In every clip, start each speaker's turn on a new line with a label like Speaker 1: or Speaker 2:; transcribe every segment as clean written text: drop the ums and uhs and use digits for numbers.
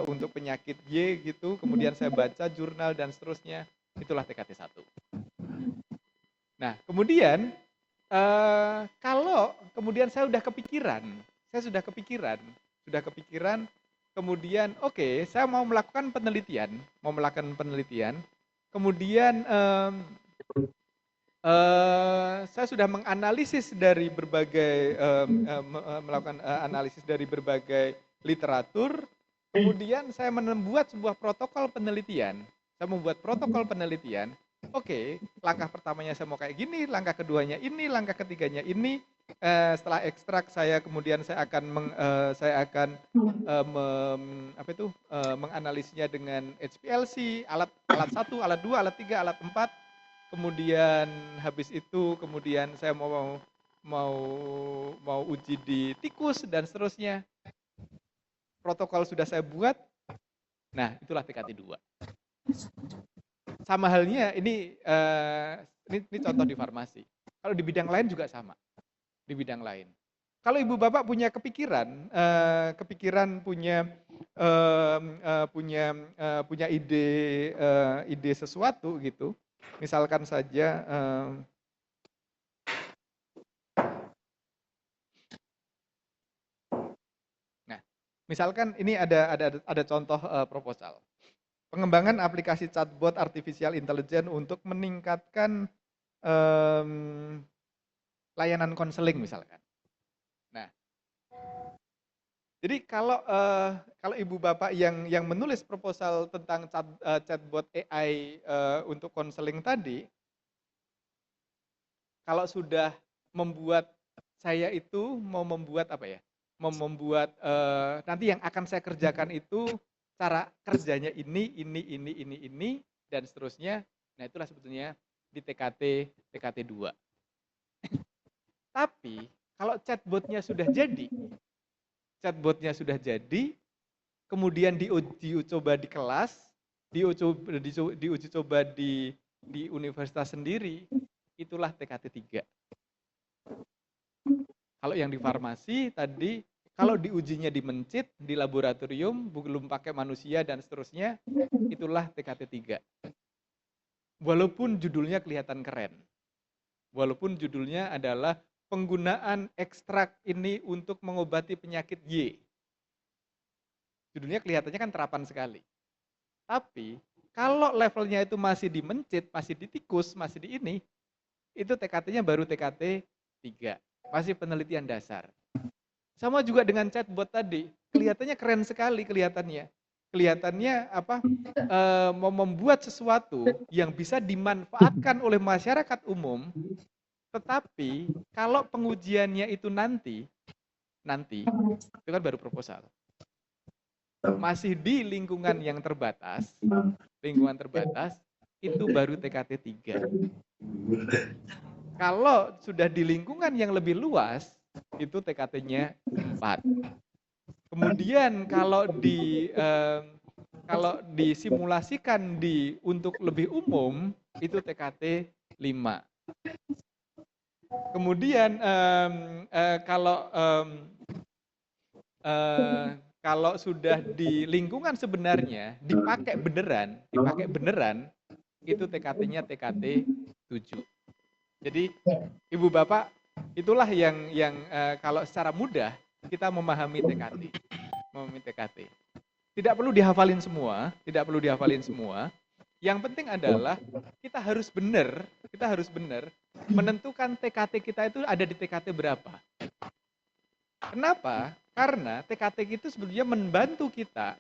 Speaker 1: untuk penyakit Y gitu, kemudian saya baca jurnal dan seterusnya, itulah TKT 1. Nah, kemudian kalau kemudian saya sudah kepikiran, kemudian oke, saya melakukan penelitian, kemudian saya sudah menganalisis dari berbagai melakukan analisis dari berbagai literatur, kemudian saya membuat sebuah protokol penelitian. Saya membuat protokol penelitian. Oke, langkah pertamanya saya mau kayak gini, langkah keduanya ini, langkah ketiganya ini. Setelah ekstrak kemudian saya akan menganalisnya dengan HPLC, alat 1, alat 2, alat 3, alat 4. Kemudian habis itu kemudian saya mau uji di tikus dan seterusnya. Protokol sudah saya buat. Nah, itulah TKT 2. Sama halnya ini contoh di farmasi. Kalau di bidang lain juga sama. Di bidang lain. Kalau ibu bapak punya kepikiran punya ide sesuatu gitu. Misalkan saja misalkan ini ada contoh proposal. Pengembangan aplikasi chatbot artificial intelligence untuk meningkatkan layanan konseling misalkan. Nah, jadi kalau ibu bapak yang menulis proposal tentang chatbot AI untuk konseling tadi, kalau sudah membuat saya itu mau membuat apa ya? Mau membuat nanti yang akan saya kerjakan itu cara kerjanya ini dan seterusnya. Nah, itulah sebetulnya di TKT 2. Tapi kalau chatbotnya sudah jadi, kemudian diuji coba di kelas, diuji coba di universitas sendiri, itulah TKT 3. Kalau yang di farmasi tadi, kalau diujinya di mencit, di laboratorium, belum pakai manusia dan seterusnya, itulah TKT 3. Walaupun judulnya kelihatan keren. Walaupun judulnya adalah penggunaan ekstrak ini untuk mengobati penyakit Y. Judulnya kelihatannya kan terapan sekali. Tapi kalau levelnya itu masih di mencit, masih di tikus, masih di ini, itu TKT-nya baru TKT 3. Masih penelitian dasar. Sama juga dengan chatbot tadi, kelihatannya keren sekali kelihatannya. Kelihatannya mau membuat sesuatu yang bisa dimanfaatkan oleh masyarakat umum, tetapi kalau pengujiannya itu nanti itu kan baru proposal. Masih di lingkungan yang terbatas, itu baru TKT 3. Kalau sudah di lingkungan yang lebih luas, itu TKT-nya 4. Kemudian kalau disimulasikan untuk lebih umum, itu TKT 5. Kemudian kalau sudah di lingkungan sebenarnya dipakai beneran, itu TKT-nya TKT 7. Jadi ibu bapak, itulah yang kalau secara mudah kita memahami TKT. Tidak perlu dihafalin semua. Yang penting adalah kita harus benar menentukan TKT kita itu ada di TKT berapa. Kenapa? Karena TKT itu sebetulnya membantu kita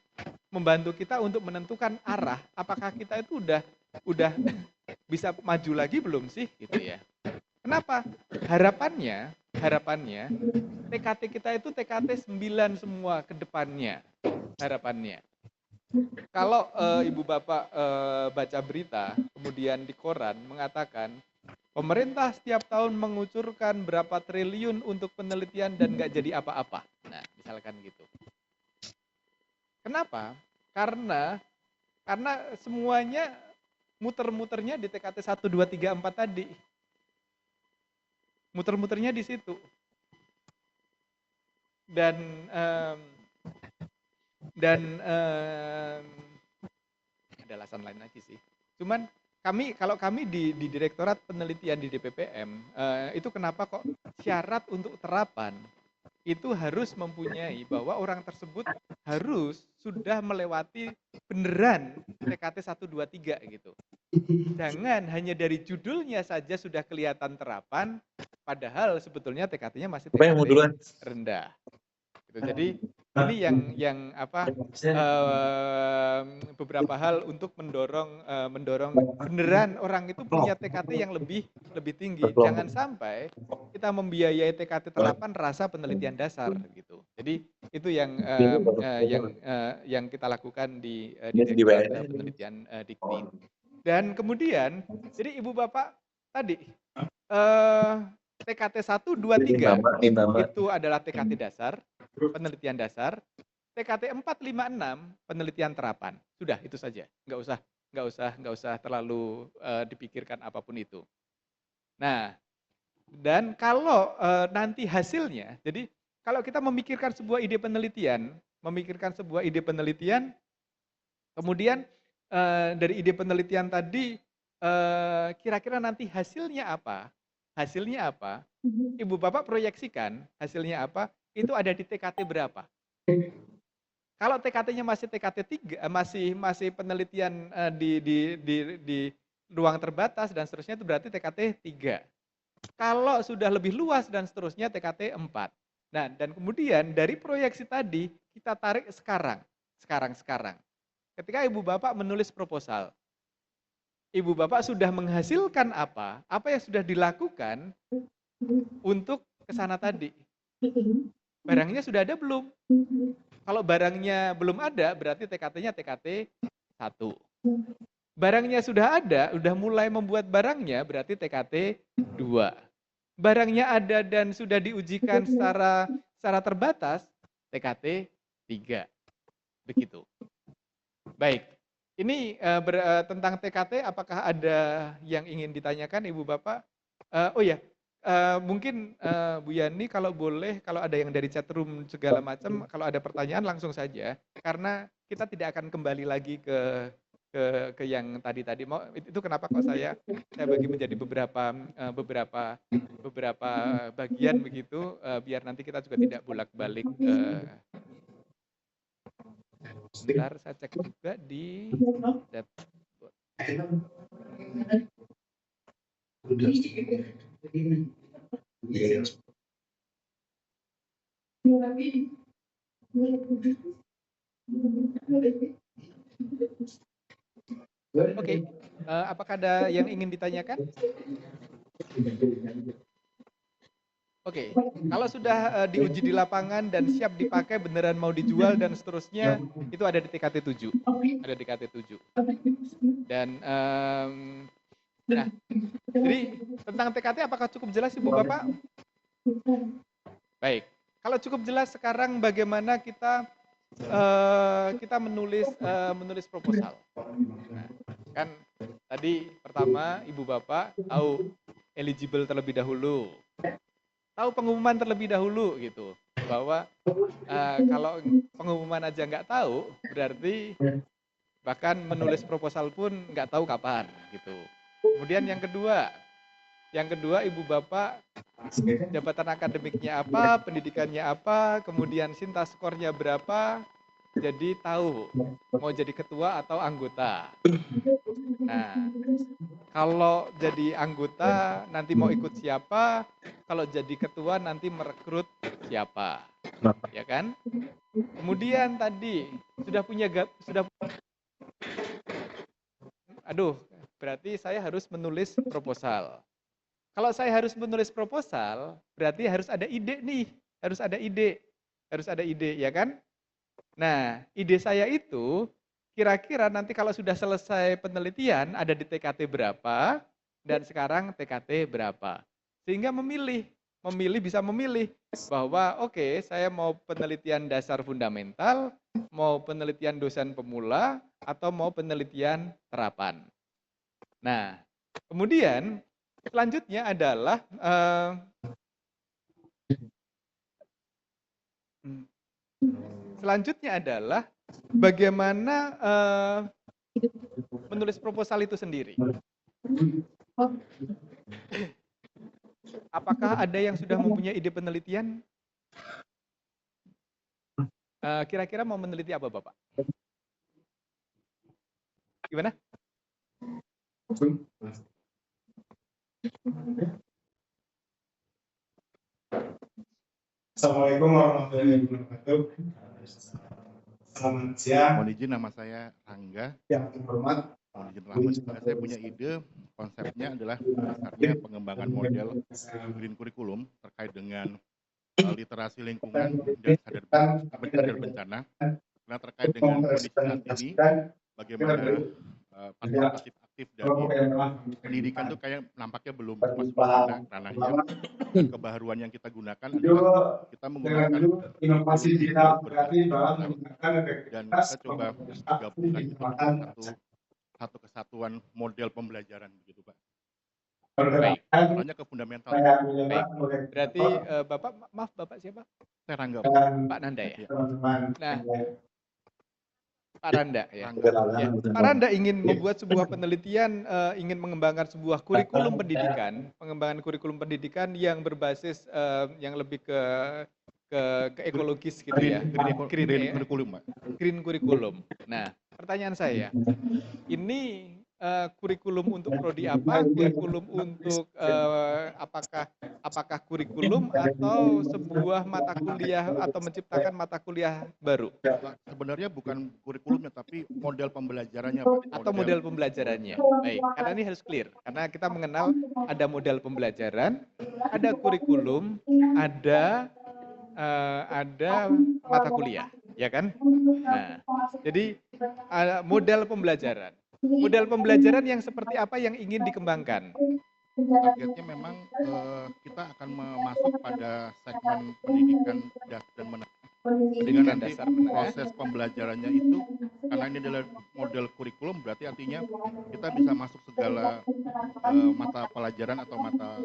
Speaker 1: untuk menentukan arah, apakah kita itu udah bisa maju lagi belum sih gitu ya. Kenapa? Harapannya TKT kita itu TKT 9 semua ke depannya. Harapannya. Kalau ibu bapak baca berita, kemudian di koran mengatakan pemerintah setiap tahun mengucurkan berapa triliun untuk penelitian dan nggak jadi apa-apa. Nah, misalkan gitu. Kenapa? Karena semuanya muter-muternya di TKT 1, 2, 3, 4 tadi. Muter-muternya di situ. Dan Dan ada alasan lain lagi sih. Cuman kalau kami di Direktorat Penelitian di DPPM, itu kenapa kok syarat untuk terapan itu harus mempunyai bahwa orang tersebut harus sudah melewati beneran TKT 1, 2, 3 gitu. Jangan hanya dari judulnya saja sudah kelihatan terapan, padahal sebetulnya TKT-nya masih TKT rendah. Gitu. Jadi ini yang beberapa hal untuk mendorong beneran orang itu punya TKT yang lebih tinggi. Jangan sampai kita membiayai TKT terapan rasa penelitian dasar gitu. Jadi itu yang kita lakukan di Direktorat Penelitian Dikti. Dan kemudian jadi Ibu Bapak tadi TKT 1, 2, 3 itu adalah TKT dasar, penelitian dasar. TKT 4, 5, 6 penelitian terapan. Sudah itu saja. Nggak usah terlalu dipikirkan apapun itu. Nah, dan kalau nanti hasilnya, jadi kalau kita memikirkan sebuah ide penelitian, kemudian dari ide penelitian tadi kira-kira nanti hasilnya apa? Ibu Bapak proyeksikan hasilnya apa? Itu ada di TKT berapa? Kalau TKT-nya masih TKT 3, masih penelitian di ruang terbatas dan seterusnya, itu berarti TKT 3. Kalau sudah lebih luas dan seterusnya TKT 4. Nah, dan kemudian dari proyeksi tadi kita tarik sekarang. Ketika Ibu Bapak menulis proposal, Ibu Bapak sudah menghasilkan apa yang sudah dilakukan untuk ke sana tadi. Barangnya sudah ada belum? Kalau barangnya belum ada, berarti TKT-nya TKT 1. Barangnya sudah ada, udah mulai membuat barangnya, berarti TKT 2. Barangnya ada dan sudah diujikan secara terbatas, TKT 3. Begitu. Baik. Ini tentang TKT, apakah ada yang ingin ditanyakan Ibu Bapak? Oh ya, mungkin Bu Yani kalau boleh, kalau ada yang dari chatroom segala macam, kalau ada pertanyaan langsung saja, karena kita tidak akan kembali lagi ke yang tadi. Itu kenapa kok saya bagi menjadi beberapa bagian begitu, biar nanti kita juga tidak bolak-balik. Sebentar, saya cek juga di dashboard. Oke, apakah ada yang ingin ditanyakan? Oke, kalau sudah diuji di lapangan dan siap dipakai, beneran mau dijual dan seterusnya, itu ada di TKT 7. Ada di TKT 7. Dan nah, jadi tentang TKT apakah cukup jelas Ibu Bapak? Baik, kalau cukup jelas sekarang bagaimana kita menulis proposal. Nah, kan tadi pertama Ibu Bapak tahu eligible terlebih dahulu, tahu pengumuman terlebih dahulu gitu, bahwa kalau pengumuman aja nggak tahu, berarti bahkan menulis proposal pun nggak tahu kapan gitu. Kemudian yang kedua Ibu Bapak jabatan akademiknya apa, pendidikannya apa, kemudian sintas skornya berapa, jadi tahu mau jadi ketua atau anggota. Nah, kalau jadi anggota nanti mau ikut siapa, kalau jadi ketua nanti merekrut siapa, ya kan? Kemudian tadi berarti saya harus menulis proposal. Kalau saya harus menulis proposal, berarti harus ada ide nih, harus ada ide, ya kan? Nah, ide saya itu kira-kira nanti kalau sudah selesai penelitian ada di TKT berapa dan sekarang TKT berapa. Sehingga bisa memilih bahwa oke, saya mau penelitian dasar fundamental, mau penelitian dosen pemula, atau mau penelitian terapan. Nah, kemudian selanjutnya adalah Selanjutnya adalah bagaimana menulis proposal itu sendiri. Apakah ada yang sudah mempunyai ide penelitian? Kira-kira mau meneliti apa, Bapak? Gimana?
Speaker 2: Assalamualaikum warahmatullahi wabarakatuh. Selamat siang.
Speaker 3: Mohon izin, nama saya Rangga.
Speaker 2: Yang terhormat,
Speaker 3: Mohon izin Rahmat. Saya punya ide, konsepnya adalah dasarnya pengembangan model green curriculum terkait dengan literasi lingkungan dan sadar bencana. Karena terkait dengan kondisi saat ini, bagaimana partisipatif aktif dari pendidikan itu kayak nampaknya belum masuk ke ranahnya. Dan kebaharuan yang kita gunakan adalah kita menggunakan
Speaker 2: inovasi digital berarti dalam menggunakan
Speaker 3: dan kita coba gabungkan itu satu kesatuan model pembelajaran begitu, Pak.
Speaker 1: Baik.
Speaker 3: Hanya ke fundamental.
Speaker 1: Baik. Berarti Bapak siapa?
Speaker 3: Saya Rangga.
Speaker 1: Pak Nanda ya.
Speaker 3: Ya.
Speaker 1: Nah, Pak Randa ya.
Speaker 2: Ya.
Speaker 1: Pak Randa ingin membuat sebuah penelitian, ingin mengembangkan sebuah kurikulum pendidikan, pengembangan kurikulum pendidikan yang berbasis yang lebih ke ekologis gitu ya.
Speaker 3: Green curriculum, Pak.
Speaker 1: Green curriculum. Nah, pertanyaan saya, ini kurikulum untuk prodi apa? Kurikulum untuk apakah kurikulum atau sebuah mata kuliah atau menciptakan mata kuliah baru?
Speaker 3: Sebenarnya bukan kurikulumnya tapi model pembelajarannya, Pak.
Speaker 1: Atau model pembelajarannya. Baik, karena ini harus clear. Karena kita mengenal ada model pembelajaran, ada kurikulum, ada mata kuliah, ya kan? Nah, jadi model pembelajaran. Model pembelajaran yang seperti apa yang ingin dikembangkan?
Speaker 3: Targetnya memang kita akan masuk pada segmen pendidikan dan menengah. Dengan nanti
Speaker 1: dasar menengah.
Speaker 3: Proses pembelajarannya itu, karena ini adalah model kurikulum, berarti artinya kita bisa masuk segala mata pelajaran atau mata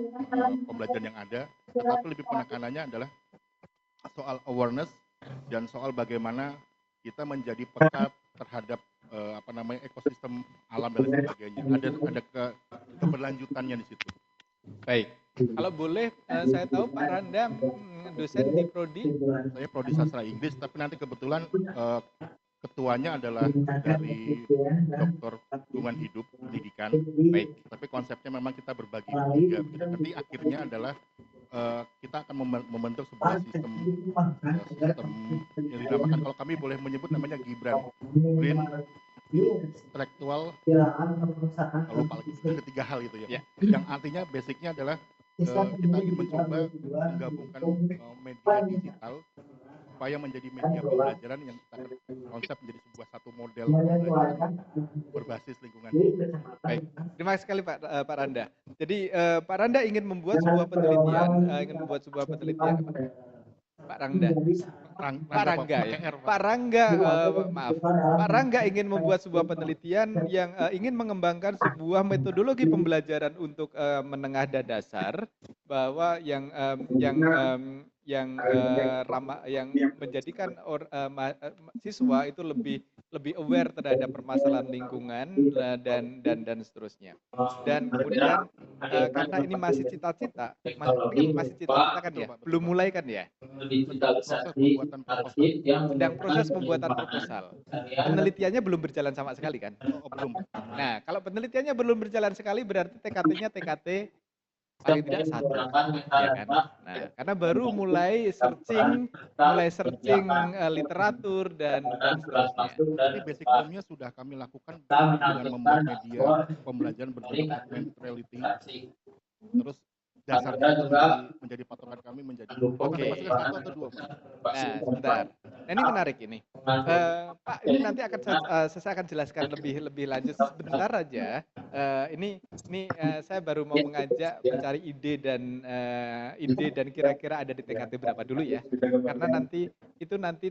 Speaker 3: pembelajaran yang ada, tetapi lebih penekanannya adalah soal awareness dan soal bagaimana kita menjadi peka terhadap ekosistem alam dan lain sebagainya. Ada keberlanjutannya di situ.
Speaker 1: Baik. Kalau boleh, saya tahu Pak Randa dosen di prodi.
Speaker 3: Saya prodi sastra Inggris, tapi nanti kebetulan ketuanya adalah dari Doktor Lingkungan Hidup Pendidikan.
Speaker 1: Baik.
Speaker 3: Tapi konsepnya memang kita berbagi tiga. Nanti akhirnya adalah kita akan membentuk sebuah sistem yang dinamakan, kalau kami boleh menyebut namanya Gibran, Green Intellectual, lupa lagi, ketiga hal itu ya. Yang artinya basicnya adalah kita ingin mencoba menggabungkan media digital supaya menjadi media pembelajaran yang kita akan konsep menjadi sebuah satu model pembelajaran berbasis lingkungan.
Speaker 1: Baik, terima kasih sekali Pak Randa. Jadi Pak Randa ingin membuat sebuah penelitian, Pak Rangga ya. Pak Rangga ingin membuat sebuah penelitian yang ingin mengembangkan sebuah metodologi pembelajaran untuk menengah dan dasar, bahwa yang menjadikan siswa itu lebih aware terhadap permasalahan lingkungan dan seterusnya. Dan kemudian karena ini masih cita-cita kan ya, belum mulai kan ya? Sedang proses pembuatan proposal. Penelitiannya belum berjalan sama sekali kan?
Speaker 3: Belum.
Speaker 1: Nah, kalau penelitiannya belum berjalan sekali berarti TKT-nya TKT paling tidak satu, ya kan? Nah, karena baru mulai searching literatur dan seterusnya.
Speaker 3: Jadi basic form-nya sudah kami lakukan dengan membuat media pembelajaran berbentuk augmented reality. Terus dasarnya itu menjadi patokan kami menjadi masukkan satu atau dua.
Speaker 1: Nah, sebentar. Nah, ini menarik ini. Pak, ini nanti saya akan jelaskan lebih lanjut sebentar aja. Ini saya baru mau mengajak mencari ide dan kira-kira ada di TKT berapa dulu ya. Karena nanti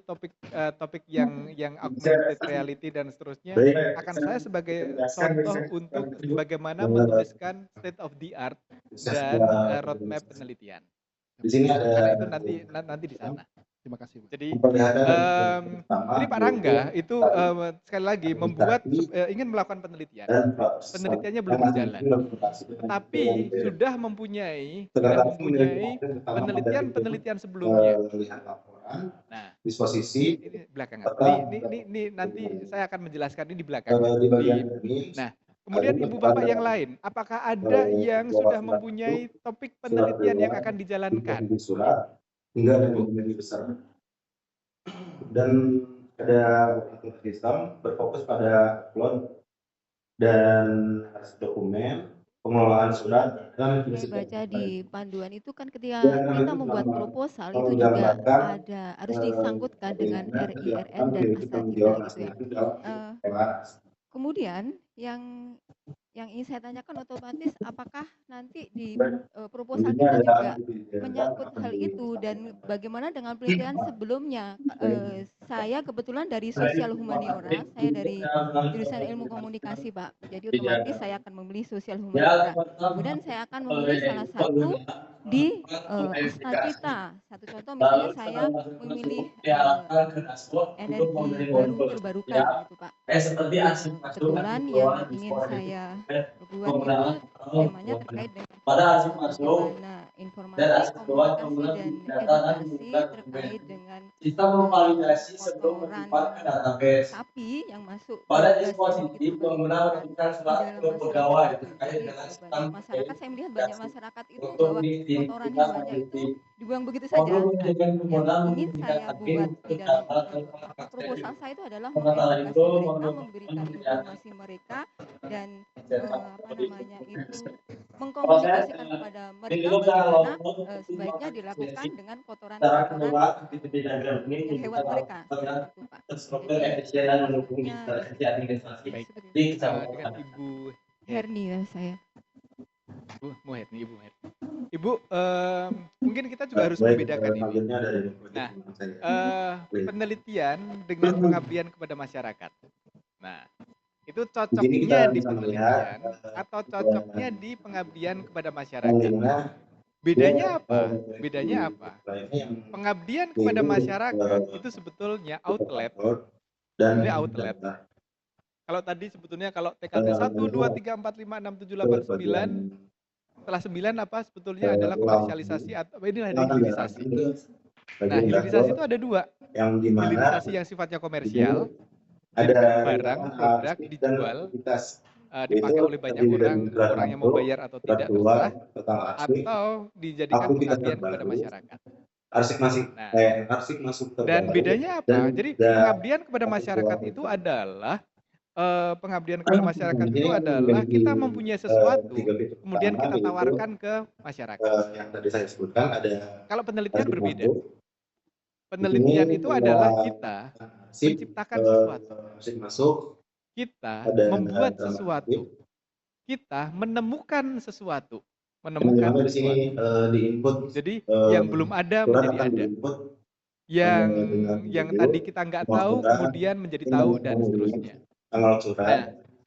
Speaker 1: topik yang augmented reality dan seterusnya akan saya sebagai contoh untuk bagaimana menuliskan state of the art dan roadmap penelitian.
Speaker 2: Di sini ada.
Speaker 1: Karena itu nanti di sana.
Speaker 4: Terima kasih, Bu.
Speaker 1: Jadi
Speaker 2: memperlihatkan
Speaker 1: jadi Pak Rangga itu sekali lagi membuat ingin melakukan penelitian. Penelitiannya belum berjalan, tapi sudah mempunyai penelitian sebelumnya. Nah,
Speaker 2: disposisi
Speaker 1: ini belakangan. Ini nanti saya akan menjelaskan ini di belakangan.
Speaker 2: di bagian
Speaker 1: Nah, kemudian ibu bapak yang lain, apakah ada yang sudah mempunyai topik penelitian yang akan dijalankan?
Speaker 2: surat hingga menjadi besar. Dan ada beberapa sistem berfokus pada upload dan dokumen, pengelolaan surat dan
Speaker 5: Saya baca di panduan itu kan ketika
Speaker 2: Dan
Speaker 5: kita
Speaker 2: itu
Speaker 5: membuat
Speaker 2: sama.
Speaker 5: proposal
Speaker 2: Kalau
Speaker 5: itu juga
Speaker 2: digambarkan,
Speaker 5: harus disangkutkan dengan RIRN dan akta cipta gitu ya. Kemudian yang ingin saya tanyakan otomatis apakah nanti di proposal kita juga menyangkut hal itu dan bagaimana dengan penelitian sebelumnya. Saya kebetulan dari sosial humaniora, saya dari jurusan ilmu komunikasi, Pak. Jadi otomatis saya akan memilih sosial humaniora. Kemudian saya akan memilih salah satu di Asta Cita. Satu contoh misalnya saya memilih energi baru terbarukan gitu, Pak. Kebetulan yang ingin saya buat itu temanya terkait dengan bagaimana informasi, komunikasi, dan edukasi terkait dengan kotoran sapi yang masuk ke itu berlumuran di dalam masyarakat. Jadi banyak masyarakat, saya melihat banyak masyarakat itu bahwa kotoran yang banyak itu dibuang begitu saja. Nah, yang ingin saya buat di dalam proposal saya itu adalah mengedukasi mereka, memberikan informasi mereka dan mengkomunikasikan kepada mereka bagaimana sebaiknya dilakukan dengan kotoran-kotoran yang hewan mereka. Itu, Pak.
Speaker 1: baik dengan Ibu
Speaker 5: Herni ya saya.
Speaker 1: Ibu Herni. Ibu, mungkin kita juga harus membedakan ini. Nah, penelitian dengan pengabdian kepada masyarakat. Nah, itu cocoknya di penelitian atau cocoknya di pengabdian kepada masyarakat. Bedanya apa? Pengabdian kepada masyarakat itu sebetulnya outlet. Ini outlet. Kalau tadi sebetulnya kalau TKT 1, 2, 3, 4, 5, 6, 7, 8, 9, setelah 9 apa sebetulnya adalah komersialisasi atau inilah hilirisasi. Nah, hilirisasi itu ada dua. Hilirisasi yang sifatnya komersial, ada barang, produk dijual, dipakai oleh banyak orang yang mau bayar atau tidak terserah, atau dijadikan pengabdian kepada masyarakat. Dan bedanya apa? Jadi pengabdian kepada masyarakat itu adalah kita mempunyai sesuatu, kemudian kita tawarkan ke masyarakat.
Speaker 2: Yang tadi saya sebutkan ada.
Speaker 1: Kalau penelitian berbeda. Penelitian itu adalah kita menciptakan sesuatu. Kita membuat sesuatu. Kita menemukan sesuatu. Jadi yang belum ada menjadi ada. Yang tadi kita nggak tahu kemudian menjadi tahu dan seterusnya. Nah,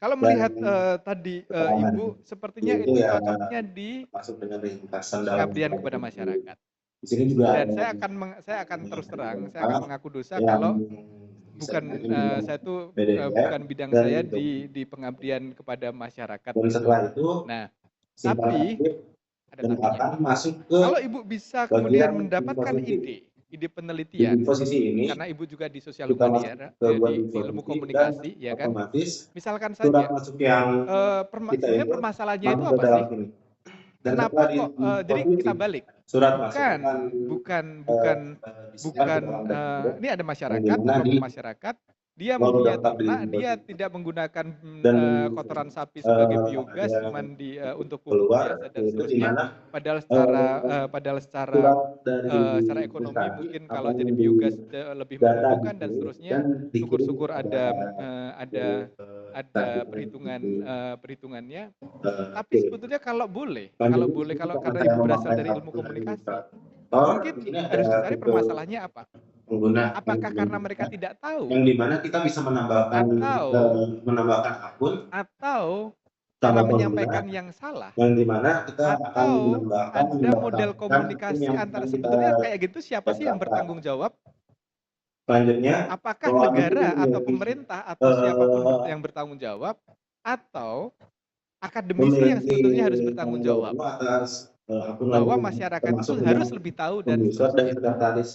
Speaker 1: kalau melihat tadi Ibu, sepertinya itu cocoknya di pengabdian kepada masyarakat. Dan saya akan terus terang, saya akan mengaku dosa kalau saya itu bukan bidang saya di pengabdian kepada masyarakat. Nah, tapi ada tapinya. Kalau Ibu bisa kemudian mendapatkan ide penelitian, karena Ibu juga di sosial humaniora, di ilmu komunikasi, ya kan? Misalkan saja, sebenarnya permasalahannya itu apa sih? Kenapa kok? Jadi kita balik. Ini ada masyarakat, kelompok masyarakat. Dia mempunyai ternak, dia tidak menggunakan kotoran sapi sebagai biogas, cuman untuk pupuk biasa dan seterusnya. Padahal secara ekonomi mungkin kalau jadi biogas lebih menguntungkan dan seterusnya. Syukur-syukur ada perhitungannya. Tapi sebetulnya kalau karena Ibu berasal dari ilmu komunikasi, mungkin harus dicari permasalahannya apa. Apakah karena mereka tidak tahu?
Speaker 2: Yang dimana kita bisa menambahkan akun
Speaker 1: atau cara
Speaker 2: sama
Speaker 1: menyampaikan
Speaker 2: pengguna,
Speaker 1: yang salah,
Speaker 2: yang dimana kita akan
Speaker 1: atau
Speaker 2: menambahkan
Speaker 1: ada model
Speaker 2: mendaftarkan
Speaker 1: komunikasi
Speaker 2: yang
Speaker 1: antara
Speaker 2: akan kita
Speaker 1: sebetulnya kayak gitu siapa sih yang
Speaker 2: daftarkan.
Speaker 1: bertanggung jawab?
Speaker 2: Selanjutnya,
Speaker 1: Apakah
Speaker 2: pengelolaan itu
Speaker 1: negara atau
Speaker 2: memiliki
Speaker 1: pemerintah atau siapapun yang bertanggung jawab, atau akademisi yang sebetulnya harus bertanggung
Speaker 2: tanggung jawab
Speaker 1: jawab
Speaker 2: penuh atas akun
Speaker 1: bahwa
Speaker 2: layanan,
Speaker 1: masyarakat itu
Speaker 2: termasuk
Speaker 1: harus
Speaker 2: yang
Speaker 1: lebih tahu dan
Speaker 2: user dan
Speaker 1: seterusnya.
Speaker 2: sekretaris.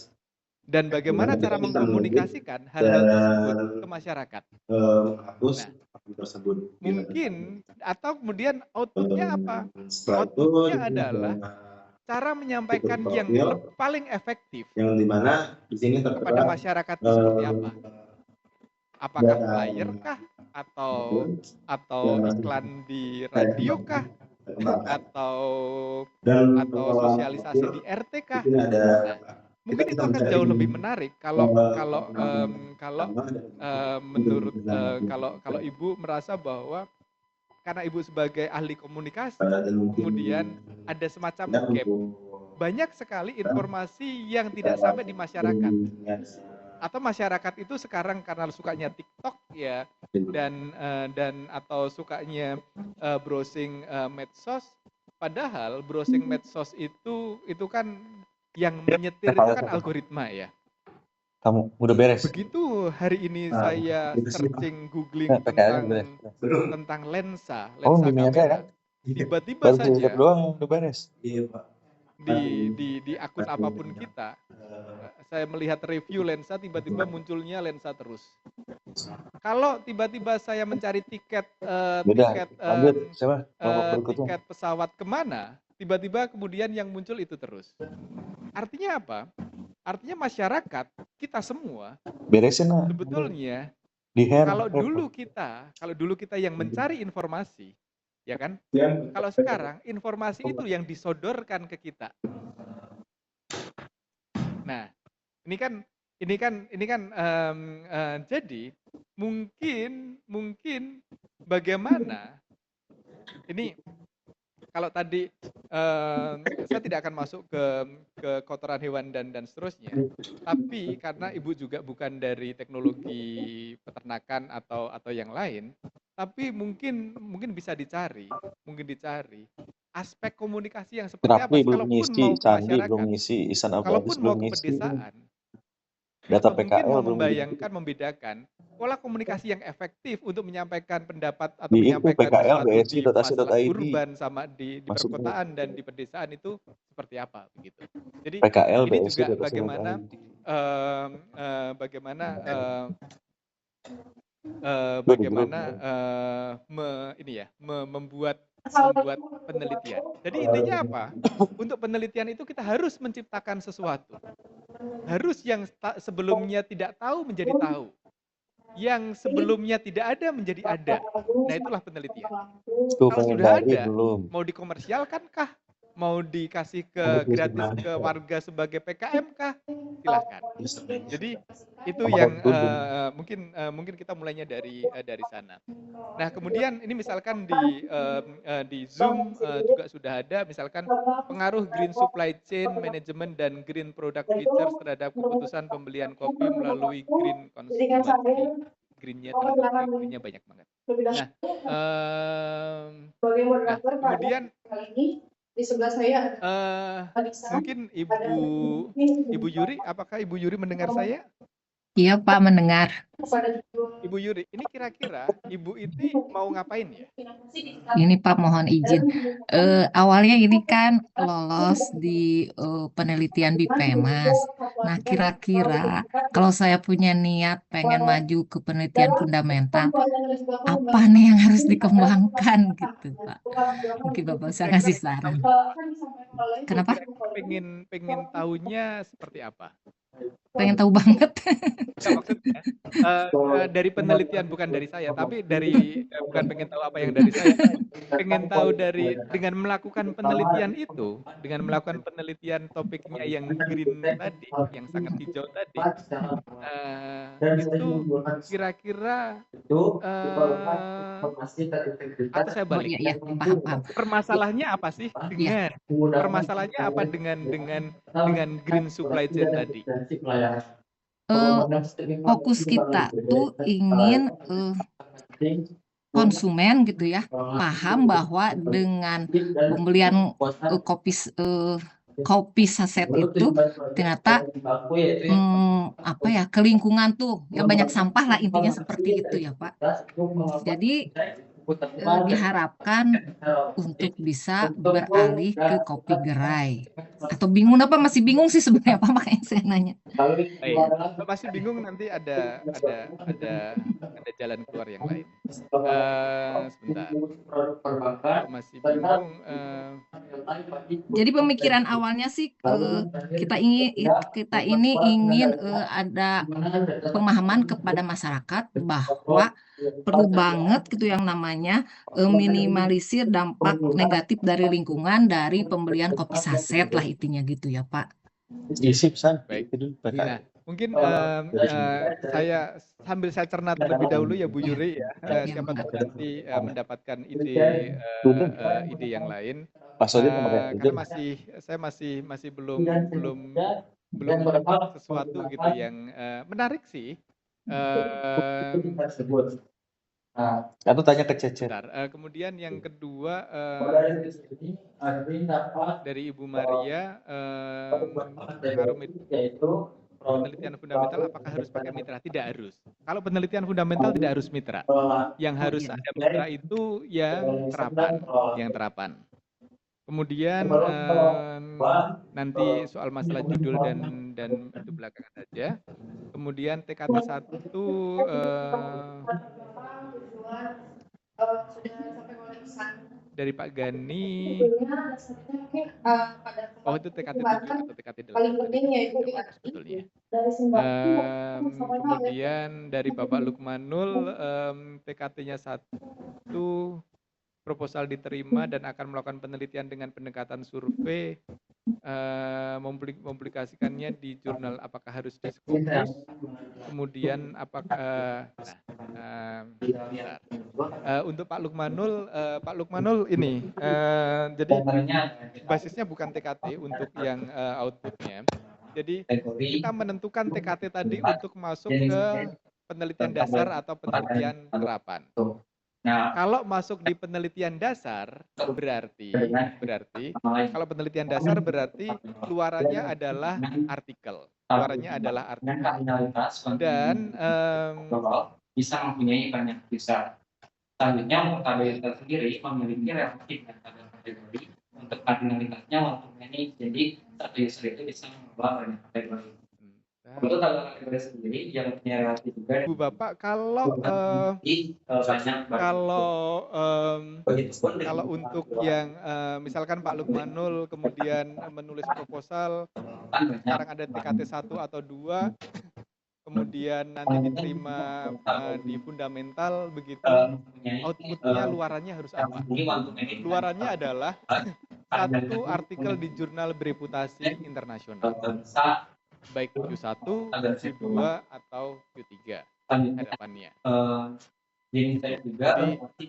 Speaker 1: Dan bagaimana cara
Speaker 2: Kita mengedit
Speaker 1: mengkomunikasikan hal-hal tersebut
Speaker 2: dan
Speaker 1: ke masyarakat.
Speaker 2: menghapus
Speaker 1: Nah,
Speaker 2: akun tersebut.
Speaker 1: mungkin atau kemudian outputnya apa?
Speaker 2: Setelah itu
Speaker 1: Outputnya adalah cara
Speaker 2: fitur
Speaker 1: menyampaikan yang
Speaker 2: profil
Speaker 1: paling efektif
Speaker 2: yang dimana di sini
Speaker 1: kepada
Speaker 2: tertera
Speaker 1: masyarakat itu seperti apa? Apakah
Speaker 2: data
Speaker 1: flyer kah? Atau
Speaker 2: dan
Speaker 1: iklan di radio kah? Atau
Speaker 2: dan
Speaker 1: sosialisasi di RT kah?
Speaker 2: di sini ada
Speaker 1: Nah, mungkin itu akan jauh lebih menarik kalau menurut kalau ibu merasa bahwa karena ibu sebagai ahli komunikasi, kemudian ada semacam gap. Banyak sekali informasi yang tidak sampai di masyarakat. Atau masyarakat itu sekarang karena sukanya TikTok ya, dan atau sukanya browsing medsos, padahal browsing medsos itu kan yang menyetir itu kan algoritma ya.
Speaker 4: Kamu udah beres?
Speaker 1: Begitu hari ini saya searching, googling tentang lensa kamera, tiba-tiba saja
Speaker 4: doang udah beres.
Speaker 2: Iya, Pak.
Speaker 1: di akun apapun kita, saya melihat review lensa, tiba-tiba munculnya lensa terus. Kalau tiba-tiba saya mencari tiket tiket pesawat kemana, tiba-tiba kemudian yang muncul itu terus. Artinya apa? Artinya masyarakat kita semua
Speaker 4: beresin lah.
Speaker 1: Sebetulnya kalau dulu kita yang mencari informasi, ya kan? Kalau sekarang informasi itu yang disodorkan ke kita. Nah, ini kan jadi mungkin bagaimana ini. Kalau tadi saya tidak akan masuk ke kotoran hewan dan seterusnya, tapi karena ibu juga bukan dari teknologi peternakan atau yang lain, tapi mungkin bisa dicari aspek komunikasi yang seperti apa. Kalaupun mau ke masyarakat, kalaupun mau ke pedesaan,
Speaker 4: data
Speaker 1: mungkin mau membedakan pola komunikasi yang efektif untuk menyampaikan pendapat atau
Speaker 4: di
Speaker 1: menyampaikan
Speaker 4: PKL,
Speaker 1: sesuatu di masalah
Speaker 4: BSI.ac.id.
Speaker 1: urban sama di perkotaan dan di pedesaan itu seperti apa begitu. Jadi
Speaker 4: PKL,
Speaker 1: ini
Speaker 4: BSI.
Speaker 1: juga bagaimana membuat penelitian. Jadi intinya apa? Untuk penelitian itu kita harus menciptakan sesuatu. Harus yang sebelumnya tidak tahu menjadi tahu. Yang sebelumnya tidak ada menjadi ada. Nah, itulah penelitian. Kalau sudah ada, mau dikomersialkan kah? Mau dikasih gratis ke warga sebagai PKM kah? Silahkan. Jadi itu yang mungkin kita mulainya dari sana. Nah, kemudian ini misalkan di Zoom juga sudah ada misalkan pengaruh green supply chain management dan green product features terhadap keputusan pembelian kopi melalui green consumer. Greennya banyak banget. Nah, kemudian
Speaker 6: di sebelah saya
Speaker 1: mungkin Ibu Yuri, apakah Ibu Yuri mendengar saya?
Speaker 7: Iya Pak, mendengar.
Speaker 1: Ibu Yuri, ini kira-kira Ibu ini mau ngapain ya?
Speaker 7: Ini Pak, mohon izin. Awalnya ini kan lolos di penelitian di PEMAS. Nah, kira-kira kalau saya punya niat pengen maju ke penelitian fundamental, apa nih yang harus dikembangkan gitu Pak? Mungkin Bapak bisa ngasih saran. Kenapa?
Speaker 1: Pengen tahunya seperti apa?
Speaker 7: Pengen tahu banget.
Speaker 1: Maksudnya dari penelitian, bukan dari saya, tapi bukan pengen tahu apa yang dari saya, pengen tahu dengan melakukan penelitian itu, dengan melakukan penelitian topiknya yang green tadi, yang sangat hijau tadi, itu kira-kira atau saya balik,
Speaker 7: paham.
Speaker 1: permasalahannya apa sih dengan green supply chain tadi?
Speaker 7: Fokus kita tuh ingin konsumen gitu ya paham bahwa dengan pembelian kopi saset itu ternyata apa ya ke lingkungan tuh ya banyak sampah lah intinya seperti itu ya Pak. Jadi diharapkan untuk bisa beralih ke kopi gerai. Atau bingung apa masih bingung sih sebenarnya apa makanya saya nanya.
Speaker 1: Baik, kalau masih bingung nanti ada jalan keluar yang lain. Sebentar. Kalau masih bingung,
Speaker 7: Jadi pemikiran awalnya sih kita ini ingin ada pemahaman kepada masyarakat bahwa perlu banget gitu yang namanya minimalisir dampak negatif dari lingkungan dari pembelian kopi saset lah intinya gitu ya Pak.
Speaker 4: Sip, San.
Speaker 1: Baik.
Speaker 4: Itu dulu, Pak.
Speaker 1: Nah, mungkin saya sambil saya cerna terlebih dahulu ya Bu Yuri ya. Siapa tahu nanti mendapatkan ide yang lain.
Speaker 4: Pak Sodin sama Kak
Speaker 1: Karena saya masih belum mendapat sesuatu gitu yang menarik sih.
Speaker 4: Atau tanya ke Cece.
Speaker 1: Bentar, kemudian yang kedua dari Ibu Maria, penelitian fundamental apakah harus pakai mitra? Tidak harus. Kalau penelitian fundamental tidak harus mitra. Yang harus ada mitra itu yang terapan. Kemudian nanti soal masalah judul dan itu belakangan saja. Kemudian TKT 1 dari Pak Gani. Oh itu TKT 7 atau TKT 8
Speaker 6: paling penting yaitu
Speaker 1: sebetulnya. Kemudian dari Bapak Lukmanul, TKT-nya 1 proposal diterima dan akan melakukan penelitian dengan pendekatan survei, mempublikasikannya di jurnal apakah harus di Scopus, kemudian apakah untuk Pak Lukmanul ini jadi basisnya bukan TKT untuk yang outputnya, jadi kita menentukan TKT tadi untuk masuk ke penelitian dasar atau penelitian terapan. Kalau masuk di penelitian dasar berarti kalau penelitian dasar berarti keluarannya adalah artikel. Dan
Speaker 8: bisa mempunyai banyak besar. Selanjutnya untuk kardinalitas sendiri memiliki relatif kategori. Untuk kardinalitasnya mempunyai jadi satu user itu bisa membawa banyak kategori. Untuk kategori sendiri yang punya relatif juga.
Speaker 1: Bu Bapak, kalau untuk yang misalkan Pak Lukmanul kemudian menulis proposal, sekarang ada TKT 1 atau 2, kemudian nanti diterima di fundamental begitu, outputnya luarannya harus apa? Luarannya adalah satu artikel di jurnal bereputasi internasional. Baik Q1, Q2 atau Q3 harapannya. Jadi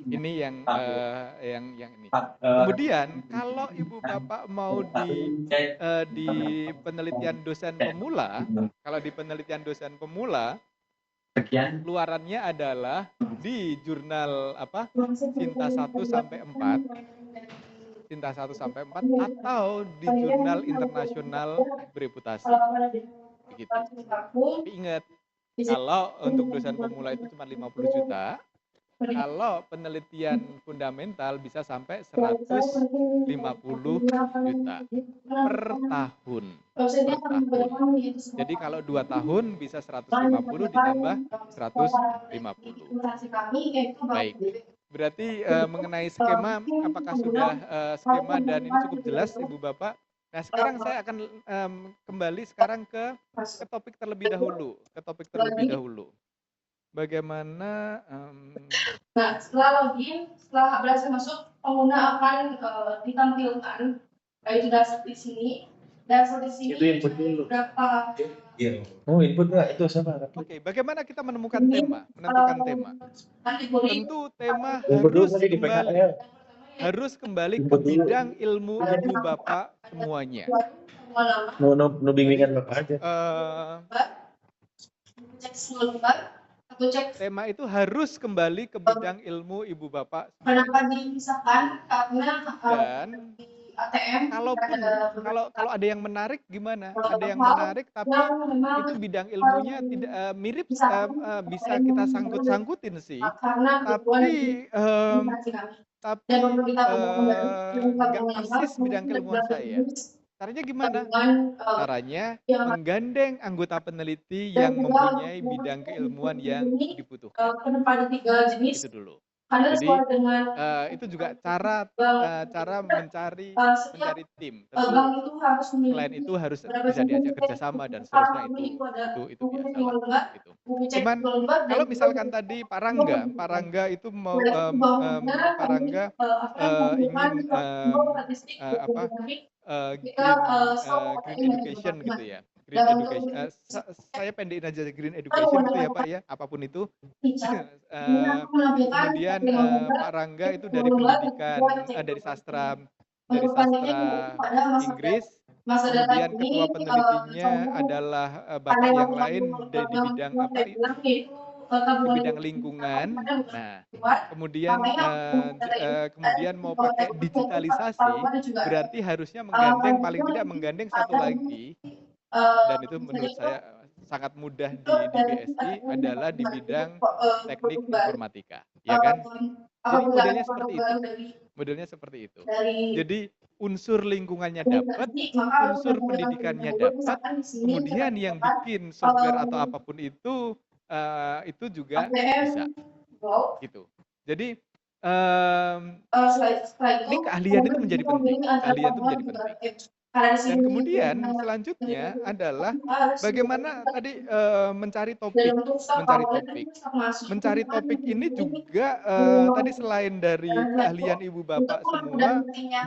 Speaker 1: ini yang ini. Kemudian kalau Ibu Bapak mau di penelitian dosen pemula, kalau di penelitian dosen pemula luarannya adalah di jurnal Sinta 1 sampai 4. Sinta 1 sampai 4 atau di jurnal internasional bereputasi. Begitu. Tapi ingat, kalau untuk dosen pemula itu cuma 50 juta, kalau penelitian fundamental bisa sampai 150 juta per tahun. Jadi kalau 2 tahun bisa 150 ditambah 150. Baik. Berarti mengenai skema, apakah sudah skema dan ini cukup jelas Ibu Bapak? Nah sekarang saya akan kembali sekarang ke topik terlebih dahulu. Bagaimana?
Speaker 6: Nah setelah login, setelah berhasil masuk, pengguna akan ditampilkan yaitu dashboard di sini. Dashboard di sini
Speaker 2: Itu input dulu.
Speaker 6: berapa?
Speaker 4: Oh, input nggak? Itu sama.
Speaker 1: Oke, bagaimana kita menentukan tema? Tentu tema harus kembali ke bidang ilmu Ibu Bapak semuanya.
Speaker 4: No bimbingan Bapak aja.
Speaker 6: Cek semua lembar, Aku cek
Speaker 1: tema itu harus kembali ke bidang ilmu ibu bapak
Speaker 6: kenapa
Speaker 1: semuanya.
Speaker 6: dipisahkan karena
Speaker 1: Dan
Speaker 6: di ATM
Speaker 1: kalaupun
Speaker 6: ada
Speaker 1: kalau ada yang menarik gimana? Ada yang
Speaker 6: protokol
Speaker 1: menarik tapi
Speaker 6: yang memang
Speaker 1: itu bidang
Speaker 6: harus
Speaker 1: ilmunya tidak mirip
Speaker 6: dipisahkan
Speaker 1: bisa kita sangkut-sangkutin sih,
Speaker 6: karena kebutuhan
Speaker 1: tapi
Speaker 6: administrasi kami. Dan untuk kita perlukan
Speaker 1: nggak persis bidang keilmuan saya. Caranya gimana? Caranya menggandeng anggota peneliti yang mempunyai bidang keilmuan yang dibutuhkan.
Speaker 6: ke depan 3 jenis
Speaker 1: Itu dulu.
Speaker 6: karena
Speaker 1: Jadi
Speaker 6: sesuai dengan
Speaker 1: itu juga cara mencari
Speaker 6: setiap
Speaker 1: tim. Tentu
Speaker 6: bank itu harus
Speaker 1: selain itu harus bisa diajak kerjasama dan seterusnya itu biasa lah gitu. Cuman kalau misalkan tadi Pak Rangga itu mau Pak Rangga ingin green education gitu ya. Green education. Saya pendekin aja green education gitu ya Pak ya, apapun itu. Kemudian Pak Rangga itu dari pendidikan dari sastra Inggris. Kemudian ketua penelitinya adalah bapak yang lain di bidang apa? Di bidang lingkungan. Nah, kemudian mau pakai digitalisasi, berarti harusnya paling tidak menggandeng satu lagi, dan itu menurut saya sangat mudah di BSI adalah di bidang teknik informatika, ya kan? Jadi modelnya seperti itu. Jadi unsur lingkungannya dapat, unsur pendidikannya dapat, kemudian yang bikin software atau apapun itu juga bisa, gitu. Jadi ini keahlian itu menjadi penting. Dan kemudian selanjutnya adalah bagaimana tadi mencari topik ini juga tadi selain dari keahlian ibu bapak semua,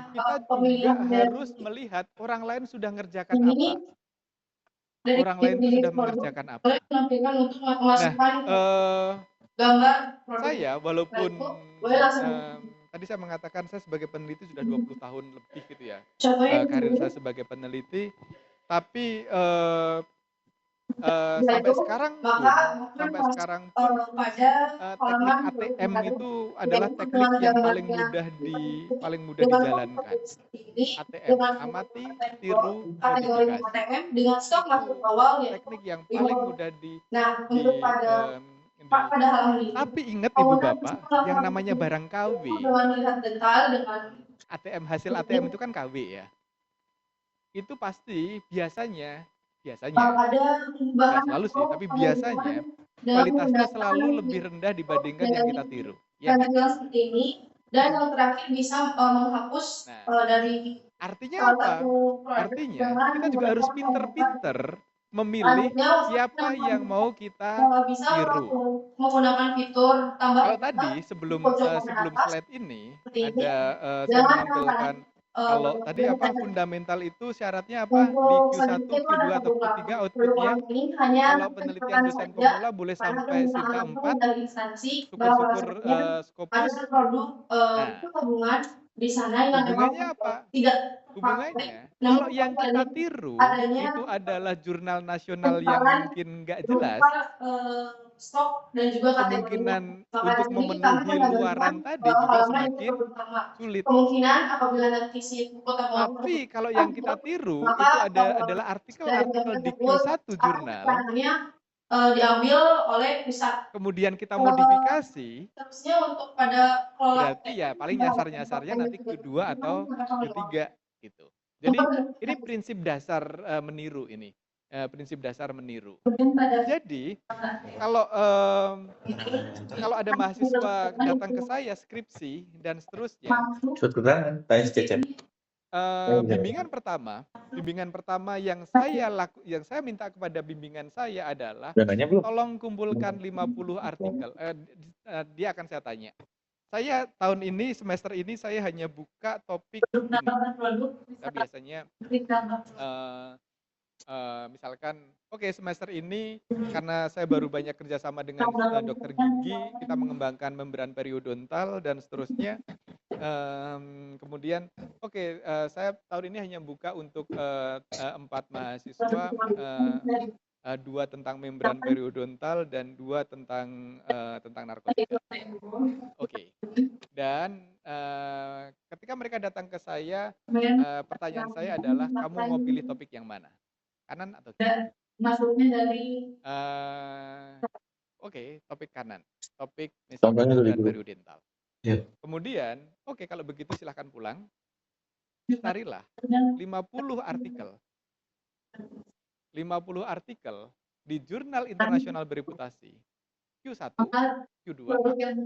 Speaker 1: kita juga harus melihat orang lain sudah mengerjakan apa. Orang lain itu sudah mengerjakan apa. Nah, saya walaupun tadi saya mengatakan saya sebagai peneliti sudah 20 tahun lebih gitu ya, karir saya sebagai peneliti, tapi sampai sekarang pun teknik ATM itu adalah teknik yang paling mudah dijalankan. ATM, amati, tiru, modifikasi. Itu teknik yang paling mudah tapi ingat ibu bapak, yang namanya barang KW, hasil ATM itu kan KW ya. Itu pasti biasanya nggak selalu sih, tapi biasanya kualitasnya selalu lebih rendah dibandingkan yang kita tiru. Ya kan?
Speaker 6: Dan yang terakhir bisa menghapus dari
Speaker 1: artinya apa? Artinya kita juga harus pinter-pinter memilih siapa yang mau kita tiru.
Speaker 6: Menggunakan fitur tambah.
Speaker 1: Kalau tadi sebelum slide ini ada saya menampilkan kalau tadi apa fundamental itu syaratnya apa di Q1, Q2 atau Q3 outputnya. Kalau penelitian dosen pemula boleh sampai Sinta 4, syukur-syukur Scopus. Nah,
Speaker 6: di sana yang
Speaker 1: hubungannya apa? Hubungannya kalau yang kita tiru itu adalah jurnal nasional yang mungkin nggak jelas,
Speaker 6: stok dan juga
Speaker 1: kemungkinan untuk memenuhi luaran tadi juga semakin sulit.
Speaker 6: Kemungkinan apabila nanti si buku
Speaker 1: tapi kalau yang kita tiru itu adalah artikel-artikel di Q1 jurnal,
Speaker 6: diambil oleh pusat.
Speaker 1: Kemudian kita modifikasi,
Speaker 6: Terusnya untuk pada
Speaker 1: berarti ya paling nyasar-nyasarnya nanti kedua atau ketiga gitu. Jadi ini prinsip dasar meniru ini. Prinsip dasar meniru. Jadi kalau ada mahasiswa datang ke saya skripsi dan seterusnya, bimbingan pertama yang saya minta kepada bimbingan saya adalah tolong kumpulkan 50 artikel. Dia akan saya tanya. Saya tahun ini semester ini saya hanya buka topik ini. Saya biasanya misalkan semester ini karena saya baru banyak kerjasama dengan dokter gigi, kita mengembangkan membran periodontal dan seterusnya. Kemudian saya tahun ini hanya buka untuk 4 mahasiswa 2 tentang membran periodontal dan 2 tentang narkotika. Oke. Dan ketika mereka datang ke saya, pertanyaan saya adalah, kamu mau pilih topik yang mana? Kanan atau kiri?
Speaker 6: Masuknya dari
Speaker 1: Oke, topik kanan. Topik
Speaker 4: Contohnya
Speaker 1: misalkan
Speaker 4: dari
Speaker 1: membran
Speaker 4: grup.
Speaker 1: periodontal.
Speaker 4: Iya.
Speaker 1: Kemudian, oke, kalau begitu silahkan pulang. Carilah 50 artikel. 50 artikel di jurnal internasional bereputasi Q1, Q2
Speaker 6: yang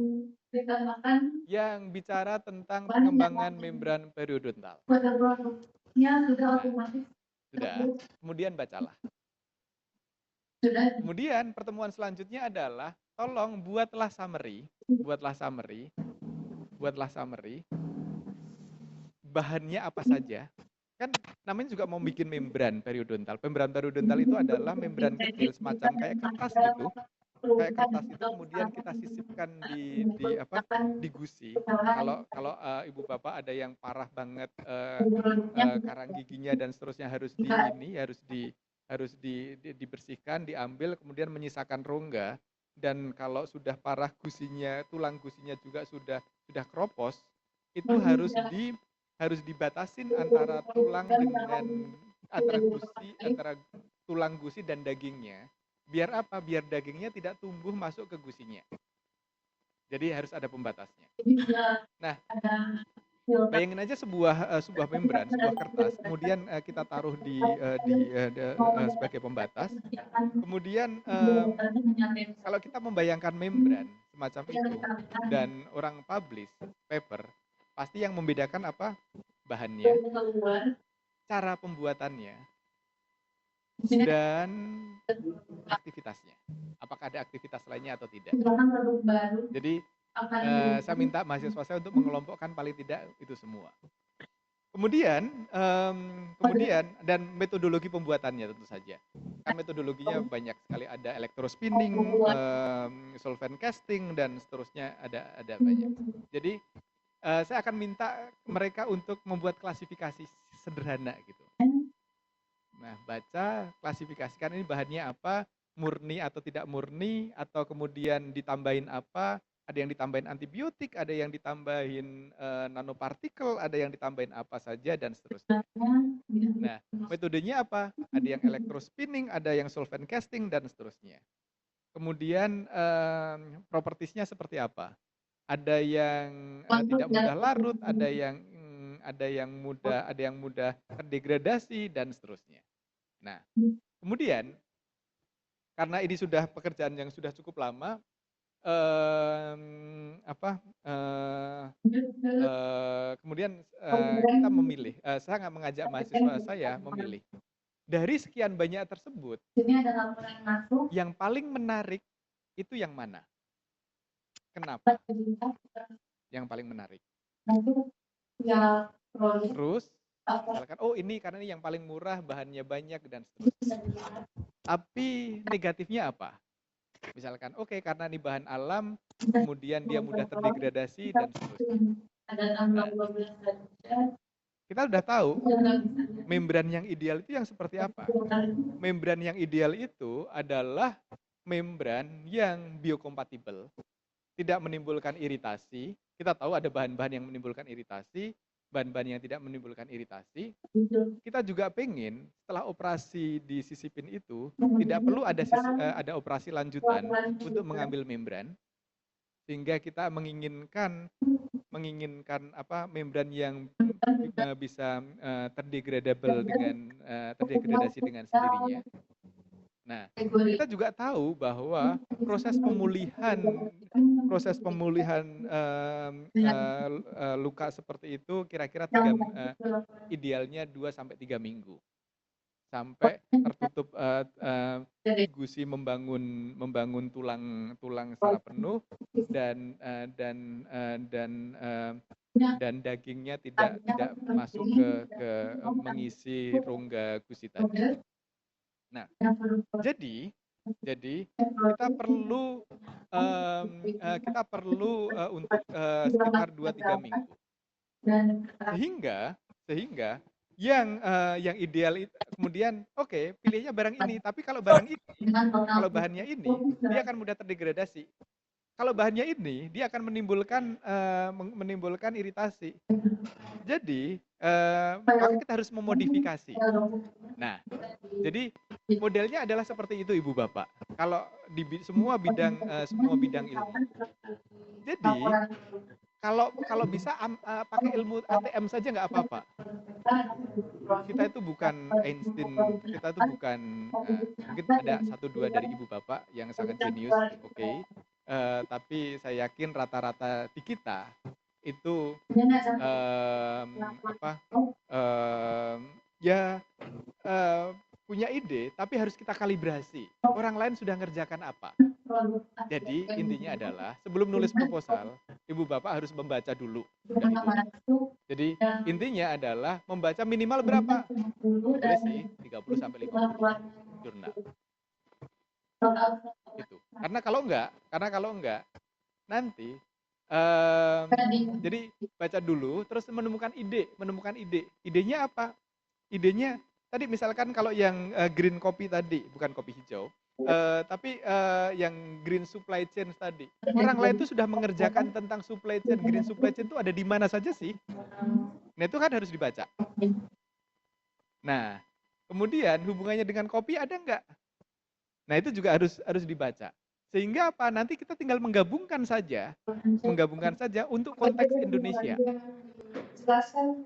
Speaker 6: ditambahkan
Speaker 1: yang bicara tentang pengembangan membran periodontal.
Speaker 6: produknya sudah otomatis
Speaker 1: Sudah, kemudian bacalah.
Speaker 6: sudah
Speaker 1: Kemudian pertemuan selanjutnya adalah, tolong buatlah summary, bahannya apa saja. Kan namanya juga mau bikin membran periodontal. Membran periodontal itu adalah membran kecil semacam kayak kertas gitu. Kayak kertas itu kemudian kita sisipkan di gusi. Kalau ibu bapak ada yang parah banget karang giginya dan seterusnya, harus dibersihkan, diambil, kemudian menyisakan rongga. Dan kalau sudah parah gusinya, tulang gusinya juga sudah keropos, itu harus dibatasin antara tulang gusi dan dagingnya. Biar apa? Biar dagingnya tidak tumbuh masuk ke gusinya. Jadi harus ada pembatasnya. Nah, bayangin aja sebuah membran, sebuah kertas, kemudian kita taruh sebagai pembatas. Kemudian kalau kita membayangkan membran semacam itu dan orang publish paper, pasti yang membedakan apa? Bahannya, cara pembuatannya, dan aktivitasnya. Apakah ada aktivitas lainnya atau tidak? Jadi saya minta mahasiswa saya untuk mengelompokkan paling tidak itu semua. Kemudian dan metodologi pembuatannya tentu saja. Kan metodologinya banyak sekali, ada electrospinning, solvent casting, dan seterusnya, ada banyak. Jadi saya akan minta mereka untuk membuat klasifikasi sederhana gitu. Nah, baca, klasifikasikan ini bahannya apa, murni atau tidak murni, atau kemudian ditambahin apa, ada yang ditambahin antibiotik, ada yang ditambahin nanopartikel, ada yang ditambahin apa saja, dan seterusnya. Nah, metodenya apa? Ada yang electrospinning, ada yang solvent casting, dan seterusnya. Kemudian propertiesnya seperti apa? Ada yang tidak mudah larut, ada yang mudah terdegradasi, dan seterusnya. Nah, kemudian karena ini sudah pekerjaan yang sudah cukup lama, kemudian kita memilih, saya mengajak mahasiswa saya memilih dari sekian banyak tersebut, yang paling menarik itu yang mana? Kenapa? Yang paling menarik. Terus, misalkan, oh ini karena ini yang paling murah, bahannya banyak, dan seterusnya. Tapi negatifnya apa? Misalkan, oke, karena ini bahan alam, kemudian dia mudah terdegradasi, dan seterusnya. Nah, kita udah tahu membran yang ideal itu yang seperti apa. Membran yang ideal itu adalah membran yang biokompatibel, tidak menimbulkan iritasi. Kita tahu ada bahan-bahan yang menimbulkan iritasi, bahan-bahan yang tidak menimbulkan iritasi. Kita juga pengen setelah operasi disisipin itu tidak perlu ada operasi lanjutan untuk mengambil membran, sehingga kita menginginkan membran yang bisa terdegradasi dengan sendirinya. Nah, kita juga tahu bahwa proses pemulihan luka seperti itu kira-kira idealnya 2-3 minggu sampai tertutup gusi, membangun tulang secara penuh, dan dagingnya tidak masuk ke mengisi rongga gusi tadi. Nah, jadi kita perlu untuk sekitar 2-3 minggu. Sehingga yang ideal itu kemudian oke, pilihnya barang ini, tapi kalau barang ini, kalau bahannya ini, dia akan mudah terdegradasi. Kalau bahannya ini, dia akan menimbulkan iritasi. Jadi, maka kita harus memodifikasi. Nah, jadi modelnya adalah seperti itu Ibu Bapak. Kalau di semua bidang ilmu. Jadi, kalau bisa pakai ilmu ATM saja nggak apa-apa. Kita itu bukan Einstein, kita itu bukan mungkin ada 1-2 dari Ibu Bapak yang sangat jenius, oke. Tapi saya yakin rata-rata di kita itu punya ide, tapi harus kita kalibrasi. Orang lain sudah ngerjakan apa. Jadi intinya adalah sebelum nulis proposal, Ibu Bapak harus membaca dulu. Jadi intinya adalah membaca minimal berapa? Boleh sih 30-50 jurnal. Gitu. Karena kalau enggak nanti jadi baca dulu terus menemukan ide. Idenya apa? Idenya tadi misalkan kalau yang green coffee tadi, bukan kopi hijau, tapi yang green supply chain tadi. Orang lain itu sudah mengerjakan tentang supply chain, green supply chain itu ada di mana saja sih? Nah, itu kan harus dibaca. Nah, kemudian hubungannya dengan kopi ada enggak? Nah, itu juga harus dibaca. Sehingga apa? Nanti kita tinggal menggabungkan saja untuk konteks Indonesia.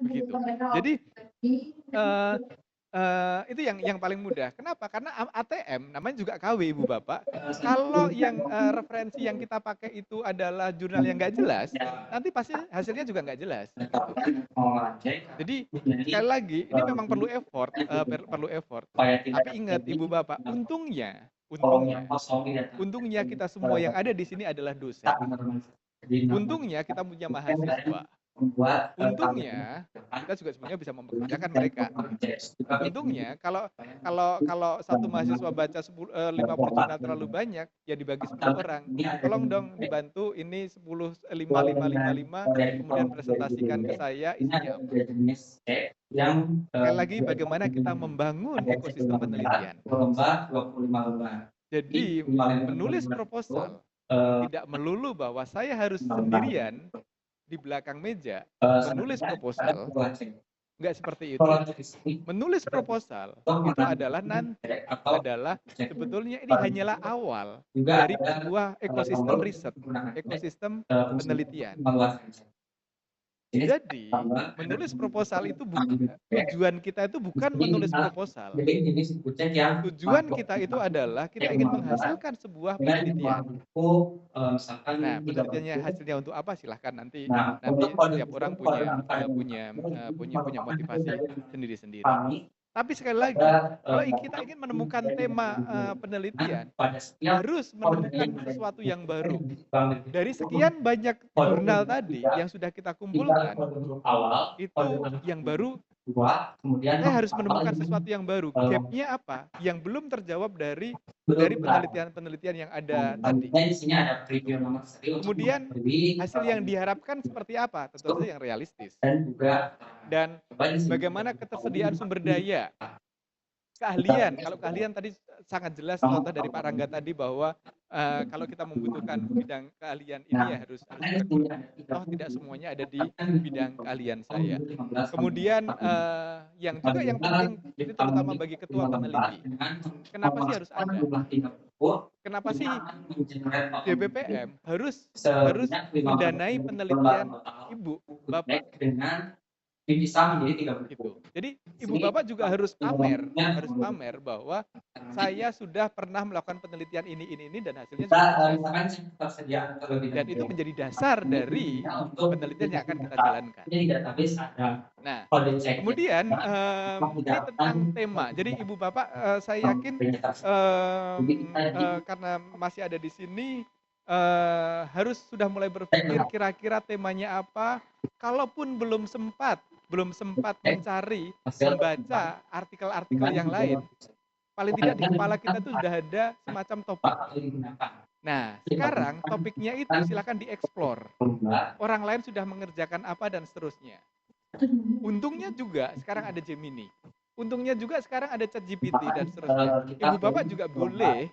Speaker 1: Begitu. Jadi itu yang paling mudah. Kenapa? Karena ATM namanya juga KW Ibu Bapak. Kalau yang referensi yang kita pakai itu adalah jurnal yang nggak jelas, nanti pasti hasilnya juga nggak jelas. Jadi sekali lagi ini memang perlu effort. Tapi ingat Ibu Bapak, untungnya kita semua yang ada di sini adalah dosen. Untungnya kita punya mahasiswa. Untungnya kita juga sebenarnya bisa mempekerjakan mereka. Untungnya kalau satu mahasiswa baca 50 jurnal terlalu banyak, ya dibagi 10 orang. Tolong dong dibantu ini 10 5 kemudian presentasikan ke saya isinya apa. Sekali lagi bagaimana kita membangun ekosistem penelitian. Jadi menulis proposal tidak melulu bahwa saya harus sendirian di belakang meja menulis proposal, nggak seperti itu. Menulis proposal itu adalah sebetulnya ini hanyalah awal dari sebuah ekosistem riset, ekosistem penelitian. Jadi menulis proposal itu tujuan kita itu bukan menulis proposal. Tujuan kita itu adalah kita ingin menghasilkan sebuah penelitian. Nah, penelitiannya hasilnya untuk apa? Silahkan nanti setiap orang punya motivasi sendiri-sendiri. Tapi sekali lagi, kalau kita ingin menemukan tema penelitian, harus menemukan sesuatu yang baru. Dari sekian banyak jurnal tadi yang sudah kita kumpulkan, itu yang baru, saya harus menemukan sesuatu yang baru. Gap-nya apa? Yang belum terjawab dari penelitian-penelitian yang ada tadi. Kemudian hasil yang diharapkan seperti apa? Tentu saja yang realistis. Dan bagaimana ketersediaan sumber daya, keahlian. Kalau keahlian tadi sangat jelas contoh dari Pak Rangga tadi bahwa kalau kita membutuhkan bidang keahlian ini ya harus tidak semuanya ada di bidang keahlian saya. Kemudian yang penting itu terutama bagi ketua peneliti. Kenapa sih harus ada? Kenapa sih DBPM harus mendanai penelitian Ibu Bapak?
Speaker 8: Bisa menjadi 30.
Speaker 1: Gitu. Jadi Ibu Bapak juga harus pamer bahwa saya sudah pernah melakukan penelitian ini dan hasilnya
Speaker 8: tersedia
Speaker 1: dan itu menjadi dasar dari penelitian yang akan kita jalankan. Nah, kemudian ini tentang tema. Jadi Ibu Bapak saya yakin karena masih ada di sini harus sudah mulai berpikir kira-kira temanya apa. Kalaupun belum sempat mencari, membaca artikel-artikel yang lain, paling tidak di kepala kita itu sudah ada semacam topik. Nah, sekarang topiknya itu silakan dieksplor. Orang lain sudah mengerjakan apa dan seterusnya. Untungnya juga sekarang ada Gemini. Untungnya juga sekarang ada ChatGPT dan seterusnya. Ibu bapak juga boleh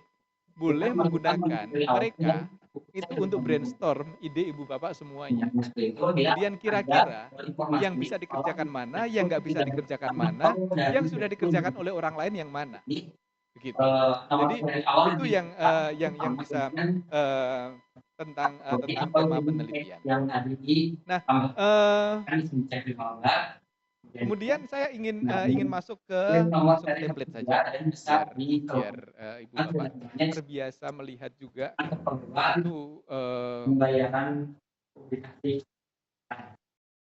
Speaker 1: menggunakan mereka itu untuk brainstorm ide ibu bapak semuanya. Kemudian kira-kira yang bisa dikerjakan mana, yang nggak bisa dikerjakan mana, yang sudah dikerjakan oleh orang lain yang mana. Begitu. Jadi itu yang bisa tentang tema penelitian. Nah, kemudian saya ingin masuk ke template saja biar ibu bapak terbiasa melihat juga itu